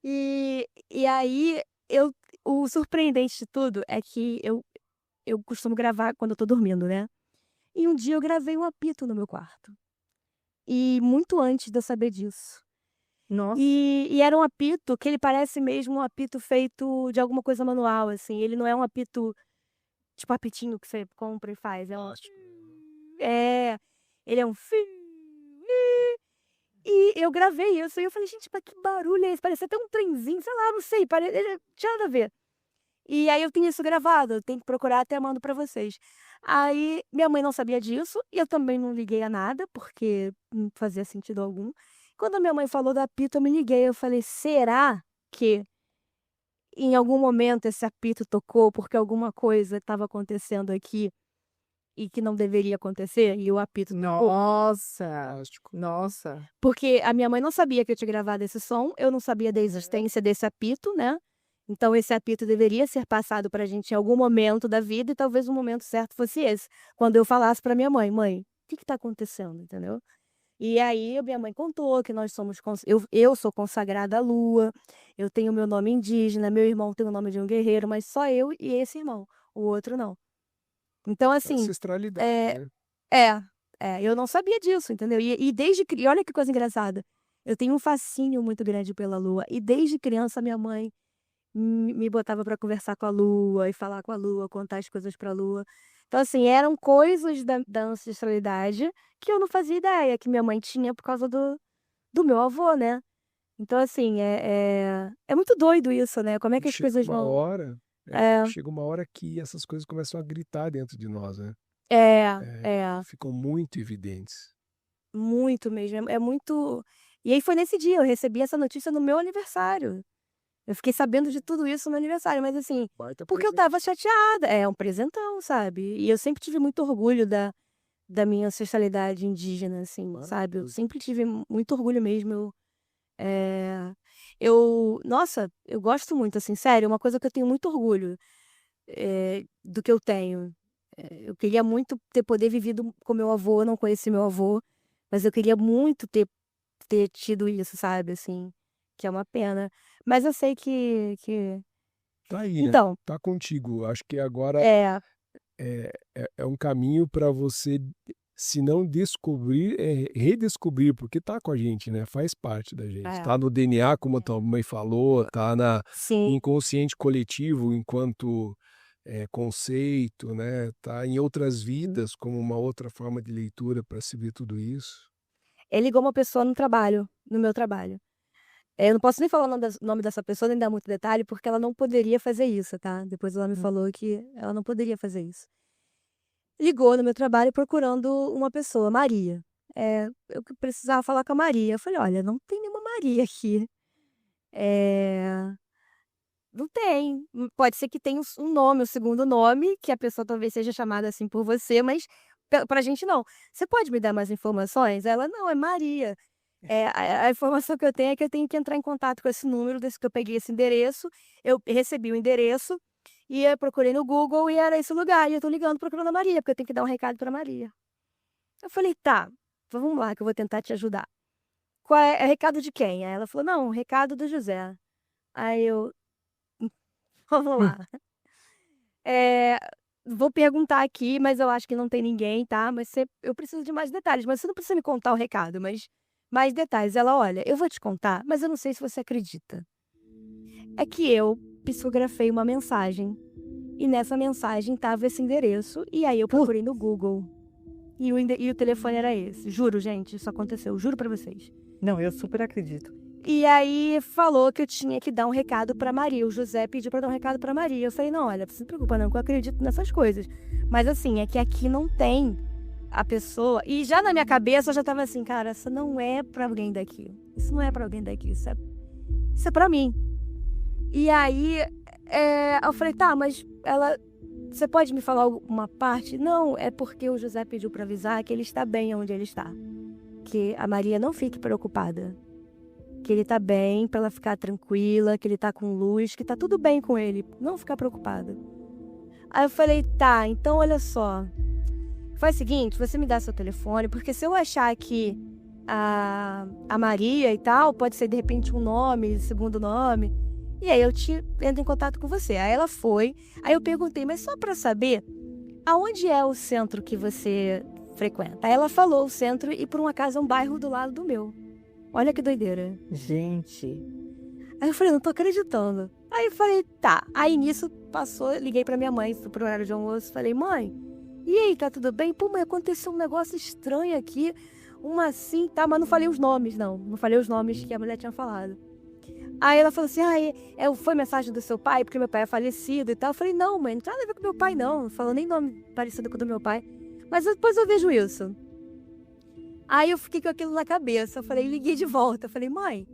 E aí, o surpreendente de tudo é que eu costumo gravar quando eu tô dormindo, né? E um dia eu gravei um apito no meu quarto. E muito antes de eu saber disso. Nossa. E era um apito que ele parece mesmo um apito feito de alguma coisa manual, assim. Ele não é um apito, tipo apitinho que você compra e faz. Ele é um E eu gravei isso. E eu falei, gente, mas que barulho é esse? Parece até um trenzinho, sei lá, não sei. Ele tinha nada a ver. E aí eu tenho isso gravado, eu tenho que procurar, até mando pra vocês. Aí minha mãe não sabia disso, e eu também não liguei a nada, porque não fazia sentido algum. Quando a minha mãe falou do apito, eu me liguei, eu falei, será que em algum momento esse apito tocou porque alguma coisa estava acontecendo aqui e que não deveria acontecer, e o apito tocou? Nossa. Porque a minha mãe não sabia que eu tinha gravado esse som, eu não sabia da existência desse apito, né? Então esse apito deveria ser passado pra gente em algum momento da vida e talvez o momento certo fosse esse. Quando eu falasse pra minha mãe, o que tá acontecendo, entendeu? E aí minha mãe contou que nós somos, eu sou consagrada à lua, eu tenho meu nome indígena, meu irmão tem o nome de um guerreiro, mas só eu e esse irmão, o outro não. Então assim, Ancestralidade, né? eu não sabia disso, entendeu? E olha que coisa engraçada, eu tenho um fascínio muito grande pela lua, e desde criança minha mãe me botava para conversar com a lua e falar com a lua, contar as coisas para a lua. Então, assim, eram coisas da ancestralidade que eu não fazia ideia que minha mãe tinha por causa do meu avô, né? Então, assim, é muito doido isso, né? Como é que as coisas vão. Chega uma hora que essas coisas começam a gritar dentro de nós, né? Ficam muito evidentes. Muito mesmo. É muito. E aí foi nesse dia, eu recebi essa notícia no meu aniversário. Eu fiquei sabendo de tudo isso no aniversário, mas assim, Baita porque eu presente. tava chateada. É um presentão, sabe? E eu sempre tive muito orgulho da minha ancestralidade indígena, assim, sabe? Eu Maravilhoso. sempre tive muito orgulho mesmo. Nossa, eu gosto muito, assim, sério, é uma coisa que eu tenho muito orgulho do que eu tenho. Eu queria muito poder vivido com meu avô, eu não conheci meu avô, mas eu queria muito ter tido isso, sabe, assim, que é uma pena. Mas eu sei que... Tá aí, né? Então, Tá contigo. Acho que agora é, é um caminho para você, se não descobrir, redescobrir, porque tá com a gente, né? Faz parte da gente. é, Tá no DNA, como a tua mãe falou, tá no sim. inconsciente coletivo enquanto conceito, né? Tá em outras vidas como uma outra forma de leitura para se ver tudo isso. Ele ligou uma pessoa no meu trabalho. Eu não posso nem falar o nome dessa pessoa, nem dar muito detalhe, porque ela não poderia fazer isso, tá? Depois ela me falou que ela não poderia fazer isso. Ligou no meu trabalho procurando uma pessoa, Maria. Eu que precisava falar com a Maria. Eu falei: "Olha, não tem nenhuma Maria aqui". Eh, não tem. Pode ser que tenha um nome, um segundo nome, que a pessoa talvez seja chamada assim por você, mas pra gente não. "Você pode me dar mais informações?" Ela: "Não, é Maria". A informação que eu tenho é que eu tenho que entrar em contato com esse número, desse que eu peguei esse endereço, eu recebi o endereço, e eu procurei no Google e era esse lugar, e eu tô ligando procurando a Maria, porque eu tenho que dar um recado pra Maria. Eu falei: "Tá, então vamos lá que eu vou tentar te ajudar. É recado de quem?" Aí ela falou: "Não, recado do José". Aí eu: "Vamos lá. Eh, vou perguntar aqui, mas eu acho que não tem ninguém, tá, mas eu preciso de mais detalhes, mas você não precisa me contar o recado, mas mais detalhes". Ela: "Olha, eu vou te contar, mas eu não sei se você acredita. É que eu psicografei uma mensagem, e nessa mensagem estava esse endereço, e aí eu procurei no Google, e o telefone era esse". Juro, gente, isso aconteceu, juro pra vocês. Não, eu super acredito. E aí falou que eu tinha que dar um recado pra Maria, o José pediu pra dar um recado pra Maria. Eu falei: "Não, olha, não se preocupa não, que eu acredito nessas coisas. Mas assim, é que aqui não tem a pessoa", e já na minha cabeça eu já estava assim: "Cara, isso não é pra alguém daqui. Isso não é pra alguém daqui, isso é pra mim". E aí, eu falei: "Tá, mas você pode me falar uma parte?" "Não, é porque o José pediu pra avisar que ele está bem onde ele está. Que a Maria não fique preocupada. Que ele tá bem, pra ela ficar tranquila, que ele tá com luz, que tá tudo bem com ele, não ficar preocupada". Aí eu falei: "Tá, então olha só, faz o seguinte, você me dá seu telefone, porque se eu achar que a Maria e tal, pode ser de repente um nome, segundo nome, e aí eu entro em contato com você". Aí ela foi, aí eu perguntei: "Mas só pra saber, aonde é o centro que você frequenta?". Aí ela falou o centro e por um acaso é um bairro do lado do meu. Olha que doideira. Gente, Aí eu falei: "Não tô acreditando". Aí eu falei: "Tá". Aí nisso passou, liguei pra minha mãe, pro horário de almoço, falei: "Mãe, e aí, tá tudo bem?". "Pô, mãe, aconteceu um negócio estranho aqui, uma assim, tá", mas não falei os nomes não falei os nomes que a mulher tinha falado. Aí ela falou assim: foi mensagem do seu pai, porque meu pai é falecido e tal". Eu falei: "Não, mãe, não tem nada a ver com meu pai não falou nem nome parecido com o do meu pai, mas depois eu vejo isso". Aí eu fiquei com aquilo na cabeça, eu falei, liguei de volta, eu falei: "Mãe",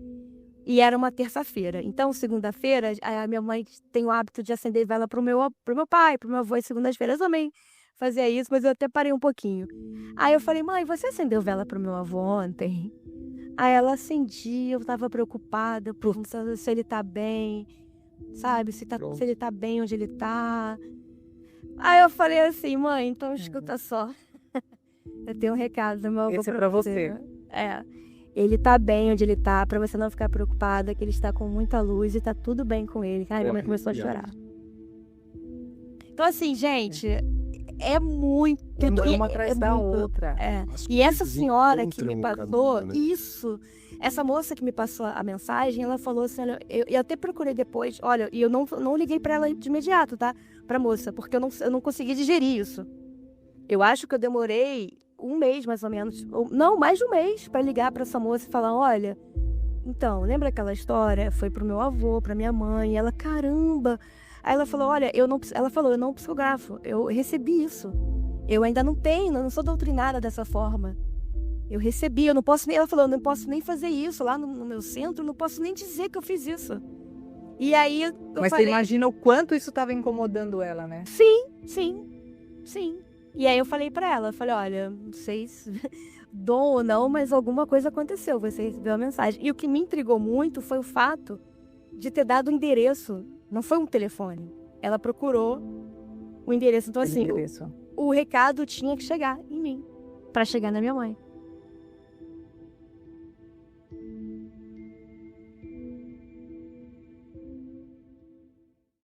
e era uma terça-feira, então segunda-feira a minha mãe tem o hábito de acender vela pro meu pai, pro meu avô, e segundas-feiras eu também fazia isso, mas eu até parei um pouquinho. Aí eu falei: "Mãe, você acendeu vela pro meu avô ontem?". Aí ela: "Acendi, eu estava preocupada por se ele tá bem, sabe, se Pronto. ele tá bem onde ele tá". Aí eu falei assim: "Mãe, então escuta só, eu tenho um recado do meu avô esse é pra você. Ele tá bem onde ele tá, pra você não ficar preocupada, que ele está com muita luz e tá tudo bem com ele". Ai, minha mãe começou a chorar. Então assim, gente, é muito... Uma atrás da outra. As E essa coisas senhora que me encontram o passou, caminho, né? isso, essa moça que me passou a mensagem, ela falou assim: "Olha", eu até procurei depois, olha, e eu não liguei pra ela de imediato, tá, pra moça, porque eu não consegui digerir isso. Eu acho que eu demorei 1 mês mais ou menos, ou não, mais de 1 mês, pra ligar pra essa moça e falar: "Olha, então, lembra aquela história? Foi pro meu avô, pra minha mãe". Ela: "Caramba". Aí ela falou: "Olha, ela falou: "Eu não psicografo, eu recebi isso. Eu ainda não tenho, eu não sou doutrinada dessa forma. Eu recebi, eu não posso nem", ela falou: "Eu não posso nem fazer isso lá no meu centro, eu não posso nem dizer que eu fiz isso. E aí eu Mas falei, você imagina o quanto isso estava incomodando ela, né? sim. E aí eu falei pra ela, olha, não sei se dom ou não, mas alguma coisa aconteceu, você recebeu a mensagem. E o que me intrigou muito foi o fato de ter dado o endereço, não foi um telefone. Ela procurou o endereço, então assim, o recado tinha que chegar em mim, pra chegar na minha mãe.